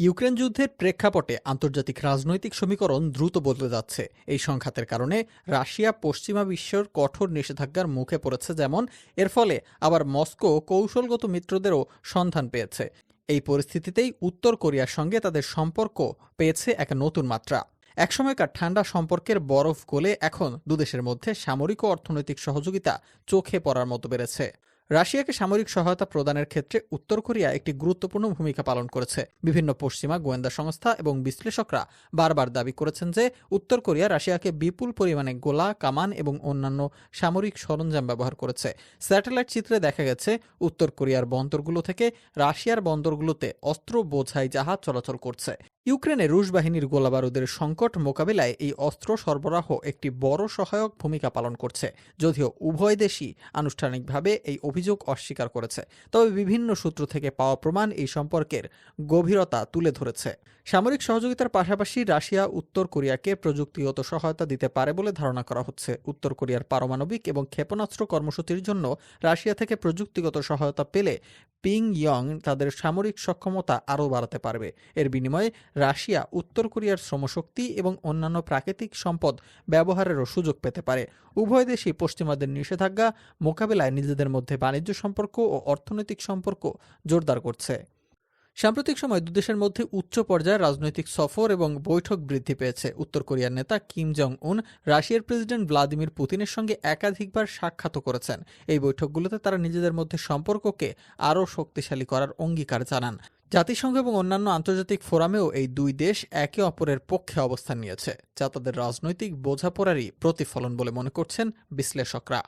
Ukraine যুদ্ধের প্রেক্ষাপটে আন্তর্জাতিক রাজনৈতিক সমীকরণ দ্রুত বদলে যাচ্ছে। এই সংঘাতের কারণে রাশিয়া পশ্চিমা বিশ্বের কঠোর নিষেধাজ্ঞার মুখে পড়েছে, যেমন এর ফলে আবার মস্কো কৌশলগত মিত্রদেরও সন্ধান পেয়েছে। এই পরিস্থিতিতেই উত্তর কোরিয়ার সঙ্গে তাদের সম্পর্ক পেয়েছে এক নতুন মাত্রা। একসময়কার ঠান্ডা সম্পর্কের বরফ গলে এখন দুদেশের মধ্যে সামরিক ও অর্থনৈতিক সহযোগিতা চোখে পড়ার মতো বেড়েছে। রাশিয়াকে সামরিক সহায়তা প্রদানের ক্ষেত্রে উত্তর কোরিয়া একটি গুরুত্বপূর্ণ ভূমিকা পালন করেছে। বিভিন্ন পশ্চিমা গোয়েন্দা সংস্থা এবং বিশ্লেষকরা বারবার দাবি করেছেন যে উত্তর কোরিয়া রাশিয়াকে বিপুল পরিমাণে গোলা, কামান এবং অন্যান্য সামরিক সরঞ্জাম ব্যবহার করেছে। স্যাটেলাইট চিত্রে দেখা গেছে উত্তর কোরিয়ার বন্দরগুলো থেকে রাশিয়ার বন্দরগুলোতে অস্ত্র বোঝাই জাহাজ চলাচল করছে। ইউক্রেনে রুশ বাহিনীর গোলাবারুদের সংকট মোকাবিলায় এই অস্ত্র সরবরাহ একটি বড় সহায়ক ভূমিকা পালন করছে। যদিও উভয় দেশই আনুষ্ঠানিকভাবে এই অভিযোগ অস্বীকার করেছে, তবে বিভিন্ন সূত্র থেকে পাওয়া প্রমাণ এই সম্পর্কের গভীরতা তুলে ধরেছে। সামরিক সহযোগিতার পাশাপাশি রাশিয়া উত্তর কোরিয়াকে প্রযুক্তিগত সহায়তা দিতে পারে বলে ধারণা করা হচ্ছে। উত্তর কোরিয়ার পারমাণবিক এবং ক্ষেপণাস্ত্র কর্মসূচির জন্য রাশিয়া থেকে প্রযুক্তিগত সহায়তা পেলে পিংইয়ং তাদের সামরিক সক্ষমতা আরও বাড়াতে পারবে। এর বিনিময়ে রাশিয়া উত্তর কোরিয়ার শ্রমশক্তি এবং অন্যান্য প্রাকৃতিক সম্পদ ব্যবহারেরও সুযোগ পেতে পারে। উভয় দেশই পশ্চিমাদের নিষেধাজ্ঞা মোকাবেলায় নিজেদের মধ্যে বাণিজ্য সম্পর্ক ও অর্থনৈতিক সম্পর্ক জোরদার করছে। সাম্প্রতিক সময় দুদেশের মধ্যে উচ্চ পর্যায়ের রাজনৈতিক সফর এবং বৈঠক বৃদ্ধি পেয়েছে। উত্তর কোরিয়ার নেতা কিম জং উন রাশিয়ার প্রেসিডেন্ট ভ্লাদিমির পুতিনের সঙ্গে একাধিকবার সাক্ষাৎ করেছেন। এই বৈঠকগুলোতে তারা নিজেদের মধ্যে সম্পর্ককে আরও শক্তিশালী করার অঙ্গীকার জানান। জাতিসংঘ এবং অন্যান্য আন্তর্জাতিক ফোরামেও এই দুই দেশ একে অপরের পক্ষে অবস্থান নিয়েছে, যা তাদের রাজনৈতিক বোঝাপড়ারই প্রতিফলন বলে মনে করছেন বিশ্লেষকরা।